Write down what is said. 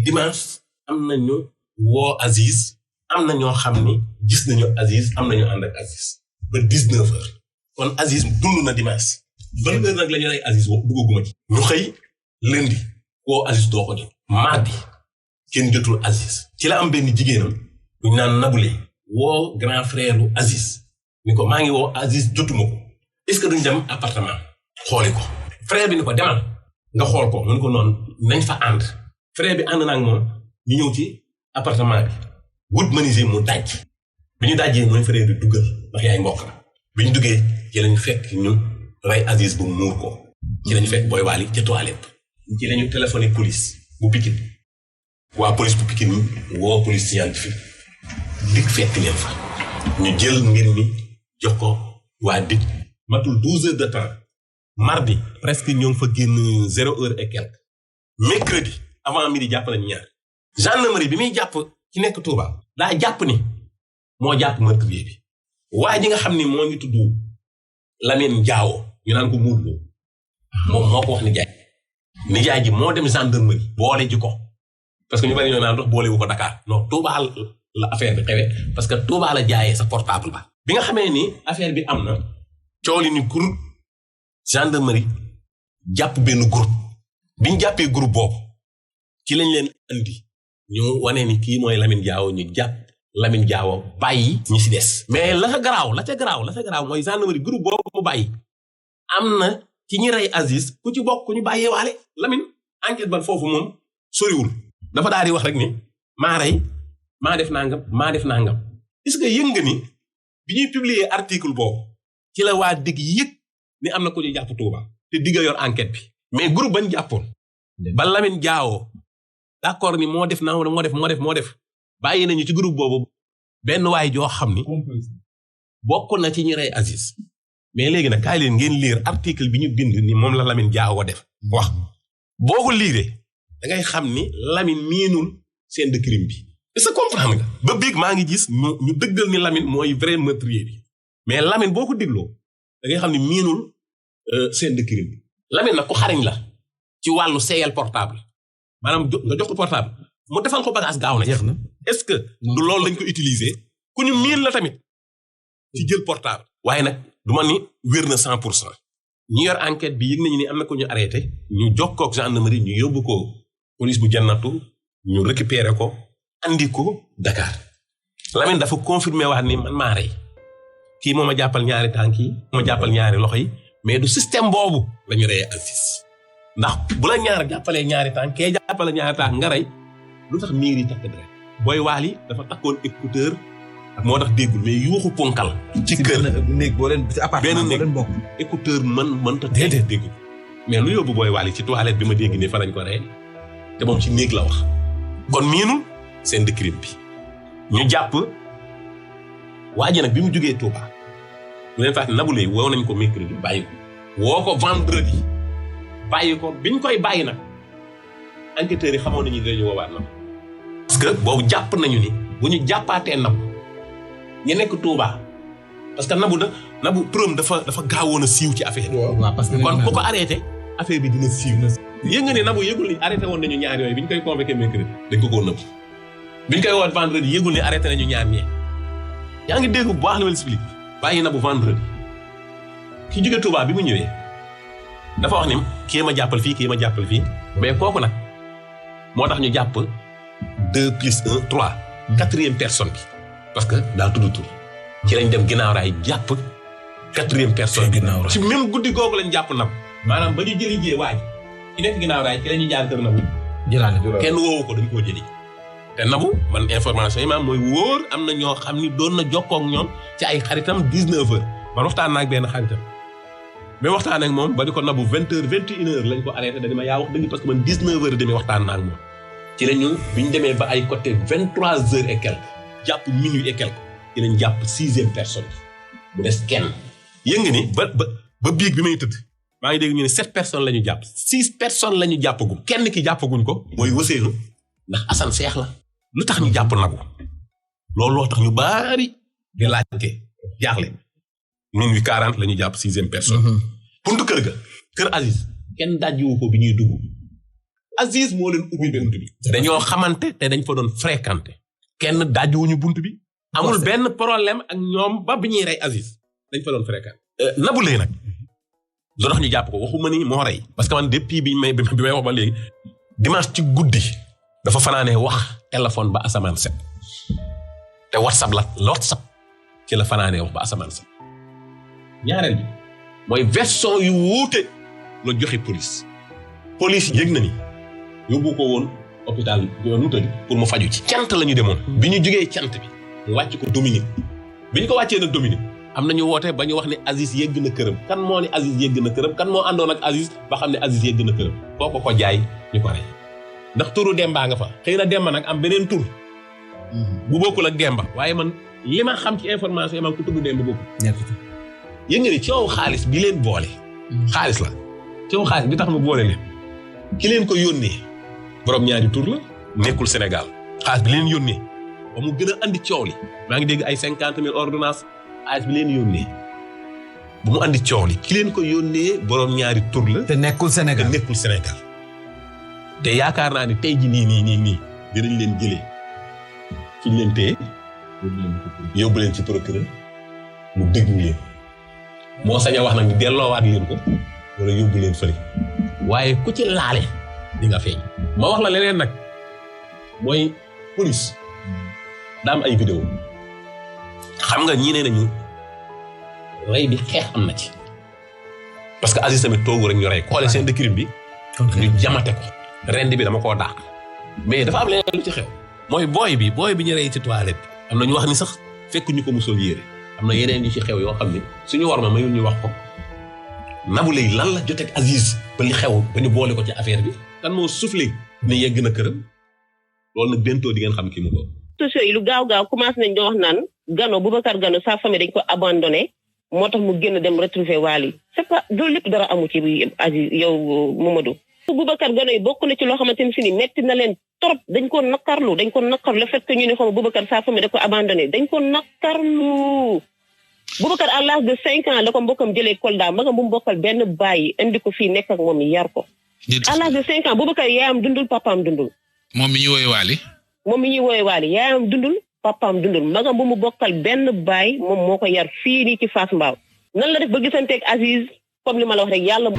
dimanche am nañu woo Aziz am na ñoo xam ni gis nañu Aziz am nañu ànd ak Aziz ba 19h kon Aziz dund na dimanche ban heure nag la ñu rey Aziz duggaguma ci ñu xëy lundi woo Aziz doo ko jot mardi kenn jotul Aziz ci la am benn jigéenam ñu naan Naboulé woo grand frère lu Aziz ni ko maa ngi woo Aziz jotuma ko est-ce que duñ dem appartement xooli ko frère bi ni ko demal nga xool ko mu ne ko noonu nañ fa ànd frère bi ànd na ak moom ñu ñëw ci appartement bi wut menuisier mu daj bi ñu dajee mooy frère bi duggal ndax yaay mbokk la bi ñu duggee ci lañu fekk ñu rey Aziz bu muur ko ci lañu fekk Boy Wally ci toilette ci lañu téléphoné police bu Pikine waa police bu Pikine woo police scientifique dik fekk leen fa ñu jël mbir mi jox ko waa dik matul 12 heures de temps mardi presque ñoo ngi fa génn 0 heure et quelque mercredi avant midi jàpp nañu ñaar gendarmerie bi muy jàpp ci nekk Touba daa jàpp ni moo jàpp meurtrier bi waa ji nga xam ni moo ngi tudd Lamine Diawo ñu naan ko Modou moom moo ko wax nijaay ji moo dem gendarmerie boole ji ko parce que ñu bari ñoo naan dox boole wu ko Dakar non Touba la affaire bi xewe parce que Touba la jaayee sa portable ba bi nga xamee ni affaire bi am na coow li ni groupe gendarmerie jàpp benn groupe bi ñu jàppee groupe boobu ci lañ leen andi ñu wane ni kii mooy Lamine Diawo ñu jàpp Lamine Diawo bàyyi ñi ci des mais la ca garaaw mooy gendarmerie groupe boobu mu bàyyi am na ci ñi rey Aziz ku ci bokk ku ñu bàyyee waale Lamine enquête ba foofu moom soriwul dafa daal di wax rek ni maa rey maa def nangam est-ce que yëg nga ni bi ñuy publier article boobu ci la waa digg yëg ni am na ko ñu jàpp Touba te digga yor enquête bi mais groupe bañ jàppoon ba Lamine Diawo d'accord ni moo def bàyyi nañu ci groupe boobu benn waay joo xam ni bokk na ci ñi rey Aziz mais léegi nag kaay leen ngeen lire article bi ñu bind ni moom la Lamine Diawo def wax boo ko liiree da ngay xam ni Lamine miinul scène de crime bi est-ce que comprendre nga ba biig maa ngi gis ñu dëggal ni Lamine mooy vrai meurtrier bi mais Lamine boo ko dégloo da ngay xam ni miinul scène de crime bi Lamine nag ku xariñ la ci wàllu seeyal portable maanaam nga jox ko portable mu defal ko bagage gaaw na jeex na est-ce que du loolu lañ ko utiliser ku ñu miin la tamit ci jël portable waaye nag du ma ni wér na 100% ñi yor enquête bi yëg nañu ni am na ko ñu arrêté ñu jokkoo ak gendarmerie ñu yóbbu ko police bu jannatu ñu récupérer ko andi ko Dakar Lamine dafa confirmer wax ni man maa rey kii moo ma jàppal ñaari tànk yi moo ma jàppal ñaari loxo yi mais du système boobu la ñu reyee Aziz ndax bu la ñaar jàppalee ñaari tànk kee jàppale ñaari tànk nga rey lu tax miir yi takk deret Boy Wally dafa takkoon écouteur moo tax déggul mais yuuxu ponkal ci kër néeg boo leen ci appartement boo leen bokk écouteur mënta déedéet dégg mais lu yóbbu Boy Wally ci toilette bi ma dégg ne fa lañ ko rey te moom ci néeg la wax kon miinul scène de crime bi ñu jàpp waa ji nag bi mu jógee Touba bu leen fàtte Naboulé woo nañ ko mercredi bàyyi ko woo ko vendredi bàyyi ko biñ koy bàyyi nag enquêteurs yi xamoon nañu dañu woowaat na parce que boobu jàpp nañu ni bu ñu jàppaatee Nabou ñu nekk Touba parce que Nabou turam dafa gaawoon a siiw ci affaire bi. waaw parce que kon ku ko arrêté affaire bi dina siiw. yëg nga ne Nabou yëgul ni arrêté woon nañu ñaar yooyu bi ñu koy convoqué mercredi dañ ko nëbb bi ñu koy woon vendredi yëgul ni arrêté nañu ñaar ñee yaa ngi dégg bu baax la ma explique bàyyi Nabou vendredi ki jóge Touba bi mu ñëwee dafa wax ni kii ma jàppal fii mais kooku nag moo tax ñu jàpp 2 plus 1 3 quatrième personne bi parce que daa tudd tur ci lañ dem ginnaaw raay jàpp quatrième personne bi ci même guddi googu lañ jàpp Nabou maanaam ba ñu jëli jee waaj ci nekk ginnaaw raay ci la ñuy jaar kër Nabou jëlaale kenn woowu ko dañ koo jëli te Nabou man information yi maam mooy wóor am na ñoo xam ni doon na jokkoo ak ñoom ci ay xaritam 19 heures man waxtaan naa ak benn xaritam mais waxtaan ak moom ba di ko Nabou 20 heures 21 heures lañ ko arrêté da di ma yaa wax dëgg parce que man 19 heures demi waxtaan naa ak moom ci la ñu bi ñu demee ba ay côté 23 heures et quelque jàpp minuit et quelque ci lañ jàpp 6e personne bu des kenn yëg nga ni ba biig bi may tëdd maa ngi dégg ñu ne 7 personnes la ñu jàpp 6 personnes la ñu jàppagum kenn ki jàppaguñ ko mooy Ousseynou ndax Assane Seex la lu tax ñu jàpp Nabou loolu loo tax ñu baari di laajte jaaxle minuit 40 la ñu jàpp 6e personne. buntu kër ga kër Aziz kenn dajjiwu ko bi ñuy dugg Aziz moo leen ubbi bunt bi dañoo xamante te dañ fa doon fréquenté kenn dajjuwuñu bunt bi amul benn problème ak ñoom ba bi ñuy rey Aziz dañ fa doon fréquenté Nabou Leye nag lu tax ñu jàpp ko waxuma ni moo rey parce que man depuis bi may wax ba léegi dimanche ci guddi dafa fanaanee wax téléphone ba asamaan set te WhatsApp ci la fanaanee wax ba asamaan set ñaareel bi mooy version yu wuute la joxe police yëg na ni yóbbu ko woon hôpital nu tëdd pour mu faju ci cant la ñu demoon bi ñu jógee cant bi mu wàcc ko Dominique bi ñu ko wàccee nag Dominique am nañu woote ba ñu wax ne Aziz yëgg na këram kan moo ne Aziz yëgg na këram kan moo àndoon ak Aziz ba xam ne Aziz yëgg na këram kooku ko jaay ñu ko rey ndax turu Demba nga fa xëy na Demba nag am beneen tur bu bokkul ak Demba waaye man li ma xam ci information yi man ku tudd Demba bokkul yëg nga ni coow xaalis bi leen boole xaalis la coow xaalis bi tax mu boole leen ki leen ko yónnee borom ñaari tur la nekkul Sénégal xaalis bi leen yónnee ba mu gën a andi coow li maa ngi dégg ay 50,000 ordonnances xaalis bi leen yónnee bu mu andi coow li ki leen ko yónnee borom ñaari tur la te nekkul Sénégal te yaakaar naa ni tey ji nii dinañ leen jëlee fi ñu leen téye yóbbu leen ci procureur mu déglu leen moo sañ a wax nag ni delloowaat leen ko wala yóbbu leen fële waaye ku ci laale di nga feeñ ma wax la leneen nag mooy police daa am ay vidéo xam nga ñii nee nañu rey bi xeex am na ci parce que Aziz tamit toogu rek ñu rey xoole scène de crime bi ñu jamate ko rend bi dama koo dàq mais dafa am leneen lu ci xew mooy booy bi ñu rey ci toilette bi am na ñu wax ni sax fekk ñu ko mu sol yére am na yeneen yu ci xew yoo xam ne suñu war ma mayul ñu wax ko Nabou Leye lan la joteeg Aziz ba li xew ba ñu boole ko ci affaire bi kan moo soufflé ne yegg na këram loolu nag bientôt di ngeen xam ki mu doon. sociaux yi lu gaaw commencé nañ ñoo wax naan Boubacar Gano sa famille dañ ko abandonné moo tax mu génn dem retrouver Wally c'est pas loolu lépp dara amu ci Aziz yow Mamadou. Boubacar Gano yi bokk na ci loo xamante ni si ni metti na leen trop dañ ko nakarlu le fait que ñu ne xam Boubacar sa famille da ko abandonné dañ ko nakarlu. Boubacar à l'âge de 5 ans la ko mbokkam jëlee Kolda magam bu mu bokkal benn bàyyi indi ko fii nekk ak moom yar ko. à l'âge de 5 ans Boubacar yaayam dundul papaam dundul. moom mi ñuy woowee Wally yaayam dundul papaam dundul magam bu mu bokkal benn bàyyi moom moo ko yar fii nii ci Fass Mbao nan la def ba gisanteeg Aziz comme li ma la wax rek yàlla.